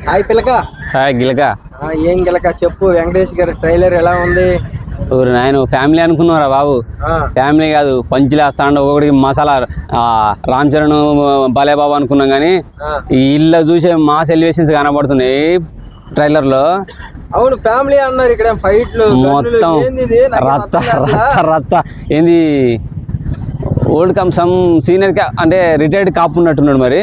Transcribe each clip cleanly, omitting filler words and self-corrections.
Hi పిలక. Hi గిలక. ఏం గిలక చెప్పు. వెంకటేష్ గారి ట్రైలర్ ఎలా ఉంది? నాయన ఫ్యామిలీ అనుకున్నారా బాబు? ఫ్యామిలీ కాదు, పంచులేస్తాండ ఒకటికి మసాలా రామ్ చరణ్ భలే బాబు అనుకున్నాం కానీ ఈ ఇల్లు చూసే మాస్ ఎలివేషన్స్ కనబడుతున్నాయి ట్రైలర్ లో. అవును ఫ్యామిలీ అన్నారు, ఇక్కడ ఫైట్లు మొత్తం రచ్చ రచ్చ రచ్చ. ఏంది ఓల్డ్ కమ్ సమ్ సీనియర్ అంటే రిటైర్డ్ కాపు ఉన్నట్టున్నాడు మరి.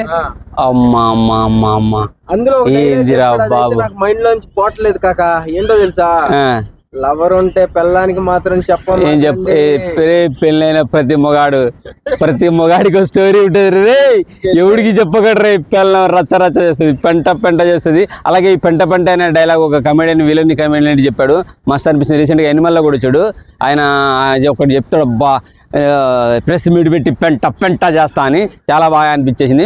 అమ్మా అమ్మా అమ్మా అమ్మా అందులో ఏందిరా బాబు, మైండ్ లోంచి పోవట్లేదు కాక. ఏంటో తెలుసా, లవర్ ఉంటే పెళ్ళానికి మాత్రం చెప్పను. ఏం పెళ్ళైన ప్రతి మొగాడికి స్టోరీ ఉంటుంది రే. ఎవడికి చెప్పగలరు రే, పెళ్ళం రచ్చ రచ్చ చేస్తుంది, పెంట పెంట చేస్తుంది. అలాగే ఈ పెంట పెంట అనే డైలాగ్ ఒక కమెడియన్ విలన్ కమెడియన్ చెప్పాడు, మస్తు అనిపిస్తుంది. రీసెంట్గా ఎనిమల్లో కూడా వచ్చాడు ఆయన, ఒకటి చెప్తాడు అబ్బా ప్రెస్ మీట్ పెట్టి పెంట పెంట చేస్తా అని, చాలా బాగా అనిపించేసింది.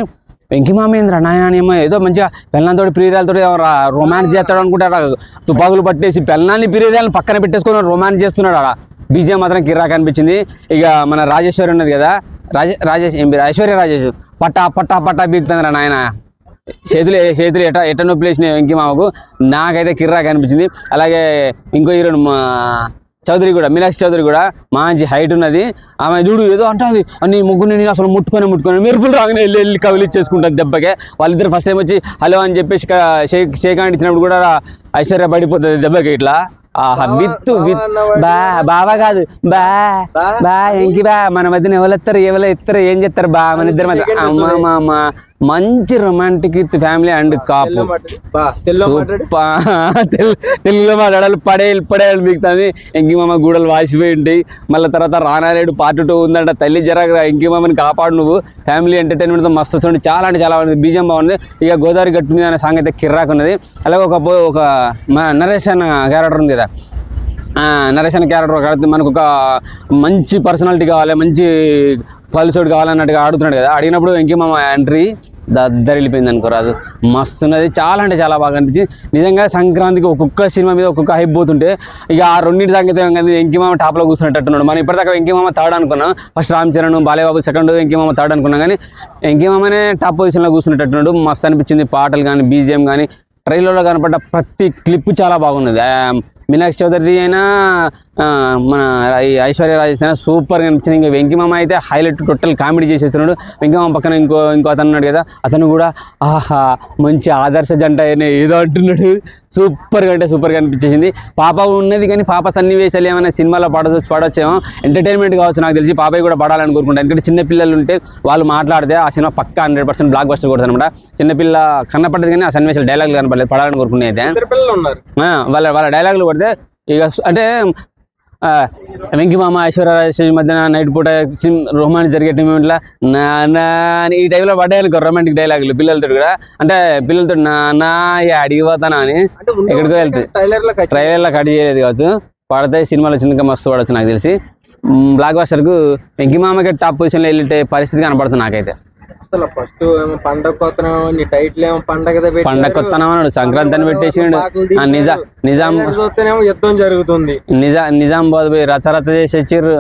వెంకీ మామేంద్ర నాయనేమో ఏదో మంచిగా పెళ్ళంతో ప్రియురాలతో రొమాన్స్ చేస్తాడు అనుకుంటాడు. తుపాకులు పట్టేసి పెళ్ళాన్ని ప్రియురాలను పక్కన పెట్టేసుకొని రొమాన్స్ చేస్తున్నాడు. ఆడ బీజే మాత్రం కిరాక్ అనిపించింది. ఇక మన రాజేశ్వరి ఉన్నది కదా, ఐశ్వర్య రాజేష్ పట్టా పట్టా పట్టా బీగుతుందిరా నాయన. చేతులు ఎట నొప్పి లేసినాయి వెంకీ మామకు. నాకైతే కిరాక్ అనిపించింది. అలాగే ఇంకో హీరోయిన్ చౌదరి కూడా, మీనాక్షి చౌదరి కూడా మంచి హైట్ ఉన్నది. ఆమె చూడు ఏదో అంటుంది అన్ని ముగ్గురిని నేను అసలు ముట్టుకొని మెరుపులు రాగానే వెళ్ళి కవిలిచ్చేసుకుంటుంది దెబ్బకే. వాళ్ళిద్దరు ఫస్ట్ టైం వచ్చి హలో అని చెప్పేసి షేక్ హ్యాండ్ ఇచ్చినప్పుడు కూడా ఐశ్వర్య పడిపోతుంది దెబ్బకి ఇట్లా. విత్తు బావా కాదు బా ఎంకి బా మన మధ్యన ఎవరు ఎత్తారు ఏం చేస్తారు బా మన ఇద్దరి మధ్య. అమ్మా మంచి రొమాంటిక్ విత్ ఫ్యామిలీ అండ్ కాపు. తెలుగులో మాట్లాడాలి, పడేయాలి మిగతాది. ఎంకి మామ గూడలు వాసిపోయి ఉంటాయి. మళ్ళీ తర్వాత రానారేడు పార్ట్ 2 ఉందంట. తల్లి జరగ ఎంకి మామని కాపాడు నువ్వు. ఫ్యామిలీ ఎంటర్టైన్మెంట్తో మస్తు చూడండి, చాలా అంటే చాలా బాగుంది. బీజం బాగుంది. ఇక గోదావరి గట్టు మీద అనే సాంగ్ అయితే కిర్రాక్ ఉన్నది. అలాగే ఒక నరేష్ అన్న క్యారెక్టర్ ఉంది కదా, నరేష్ అన్న క్యారెక్టర్ మనకు ఒక మంచి పర్సనాలిటీ కావాలి, మంచి పలుసోడు కావాలన్నట్టుగా ఆడుతున్నాడు కదా. అడిగినప్పుడు వెంకీ మామ ఎంట్రీ దద్దరిల్లిపోయింది అనుకోరాదు, మస్తున్నది. చాలా అంటే చాలా బాగా అనిపించింది నిజంగా. సంక్రాంతికి ఒక్కొక్క సినిమా మీద ఒక్కొక్క హైప్ పోతుంటే ఇక ఆ రెండింటి సంగీతం వెంకీ మామ టాప్లో కూర్చున్నట్టున్నాడు. మనం ఇప్పటిదాకా వెంకీ మామ థర్డ్ అనుకున్నాం. ఫస్ట్ రామ్ చరణ్ బాలేబాబు సెకండ్, వెంకీ మామ థర్డ్ అనుకున్నాం. కానీ వెంకీ మామనే టాప్ పొజిషన్లో కూర్చున్నట్టున్నాడు. మస్తు అనిపించింది. పాటలు కానీ బీజిఎం కానీ ట్రైలర్లో కనపడ్డ ప్రతి క్లిప్ చాలా బాగున్నది. మీనాక్షి చౌదరి అయినా మన ఐశ్వర్య రాజేష్ అయినా సూపర్గా అనిపించింది. ఇంకా వెంకీ మామ అయితే హైలైట్ టోటల్ కామెడీ చేసేస్తున్నాడు. వెంకీ మామ పక్కన ఇంకో అతను ఉన్నాడు కదా, అతను కూడా ఆహా మంచి ఆదర్శ జంట అయినా ఏదో అంటున్నాడు. సూపర్గా అంటే సూపర్గా అనిపించేసింది. పాప ఉన్నది కానీ పాప సన్నివేశాలు ఏమైనా సినిమాలో పడవచ్చేమో, ఎంటర్టైన్మెంట్ కావచ్చు నాకు తెలిసి. పాపయ్య కూడా పడాలని కోరుకుంటాను. ఎందుకంటే చిన్నపిల్లలు ఉంటే వాళ్ళు మాట్లాడితే ఆ సినిమా పక్కా 100% బ్లాక్ బస్టర్ కొడుతుంది అనమాట. చిన్నపిల్ల కన్నపడ్డది కానీ ఆ సన్నివేశాలు డైలాగులు కనపడలేదు, పడాలని కోరుకునే అయితే వాళ్ళ డైలాగులు పడితే ఇక అంటే వెంకీ మామ ఐశ్వర్య రాజేష్ మధ్యన నైట్ పూట రొమాన్స్ జరిగే టైంలో నా ఈ టైంలో పడ్డాయనుకో రొమాంటిక్ డైలాగులు పిల్లలతో కూడా. అంటే పిల్లలతో నా అడిగిపోతానా అని ఎక్కడికో వెళ్తుంది. ట్రైలర్లో కట్ చేయలేదు కావచ్చు, పడితే సినిమాలో చిన్నగా మస్తు పడవచ్చు నాకు తెలిసి. బ్లాక్ బస్టర్కు వెంకీ మామకి టాప్ పొజిషన్లో వెళ్ళే పరిస్థితి కనపడుతుంది నాకైతే. ఫస్ట్ పండగ కొత్తనం అన్నాడు, సంక్రాంతి అని పెట్టేసిండు. యుద్ధం జరుగుతుంది. నిజామాబాద్ పోయి రచ్చరచ్చ చేసి వచ్చిర్రు.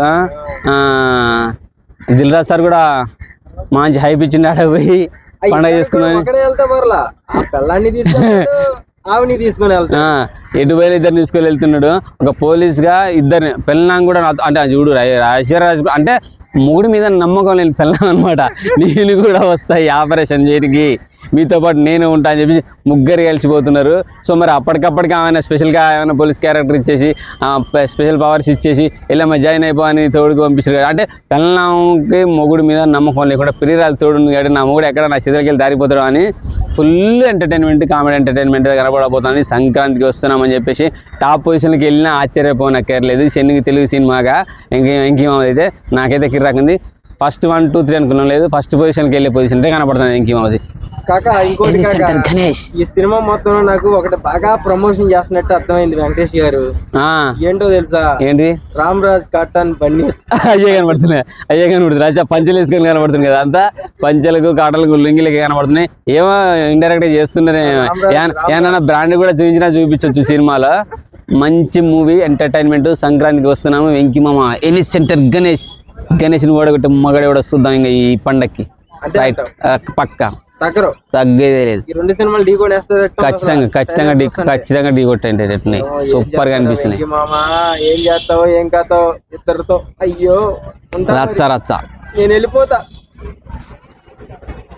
దిల్ రాజు సార్ కూడా మంచి హైప్ ఇచ్చిండు. ఆడ పోయి పండగ చేసుకున్నాను. ఆవిని తీసుకుని వెళ్తా ఎటు పోయిన ఇద్దరు తీసుకొని వెళ్తున్నాడు. ఒక పోలీస్ గా ఇద్దరిని పెళ్ళాం కూడా అంటే చూడు ఐశ్వర్యరాజ్ అంటే మొగుడి మీద నమ్మకం లేని పెళ్ళాం అనమాట. నేను కూడా వస్తాయి ఆపరేషన్ చేయడానికి, మీతో పాటు నేను ఉంటా అని చెప్పి ముగ్గురు కలిసిపోతున్నారు. సో మరి అప్పటికప్పటికి ఏమైనా స్పెషల్గా ఏమైనా పోలీస్ క్యారెక్టర్ ఇచ్చేసి స్పెషల్ పవర్స్ ఇచ్చేసి ఇలా జాయిన్ అయిపో అని తోడుకు పంపించారు. అంటే పెళ్ళాంకి మొగుడి మీద నమ్మకం లేకుండా ప్రియురాలు తోడుంది కాబట్టి నా మొగుడు ఎక్కడ నా చేతులకి వెళ్ళి దారిపోతాడు అని ఫుల్ ఎంటర్టైన్మెంట్ కామెడీ ఎంటర్టైన్మెంట్ కనబడబోతుంది. సంక్రాంతికి వస్తున్నామని చెప్పేసి టాప్ పొజిషన్కి వెళ్ళినా ఆశ్చర్యపోనక్కర్లేదు. చెన్నుకి తెలుగు సినిమాగా వెంకీ మామ అయితే నాకైతే కిర్రాకుంది. ఫస్ట్ 1, 2, 3 అనుకున్నాం లేదు, ఫస్ట్ పొజిషన్కి వెళ్ళే పొజిషన్ అయితే కనపడుతుంది వెంకీ మామది. కాక ఇంకోటి ఈ సినిమా మొత్తంలో నాకు ఒకటి బాగా ప్రమోషన్ చేస్తున్నట్టు అర్థమైంది వెంకటేష్ గారు. ఏంటో తెలుసా? ఏంటి? రామ్ రాజ్ కాటన్ బన్నీ అయ్యే కనబడుతుంది. రాజా పంచలు వేసుకొని కనబడుతుంది కదా, అంతా పంచలకు కాటలకు లుంగిలకి కనబడుతున్నాయి. ఏమో ఇండైరెక్ట్ గా చేస్తున్నారు. ఏమన్నా బ్రాండ్ కూడా చూపించవచ్చు సినిమాలో. మంచి మూవీ ఎంటర్టైన్మెంట్. సంక్రాంతికి వస్తున్నాము. వెంకీ మామ ఎనీ సెంటర్ గణేష్ని ఓడగొట్టి మగడే కూడా చూద్దాం ఇంకా ఈ పండక్కి. రైట్ పక్కా. తగ్గేదే లేదు. ఈ 2 సినిమాలు ఢీ కొనేస్తుంది ఖచ్చితంగా ఢీ కొట్టే సూపర్ గా అనిపిస్తున్నాయి. మామా ఏం చేస్తావో ఏం కాతావో ఇద్దరితో. అయ్యో రచ్చ నేను వెళ్ళిపోతా.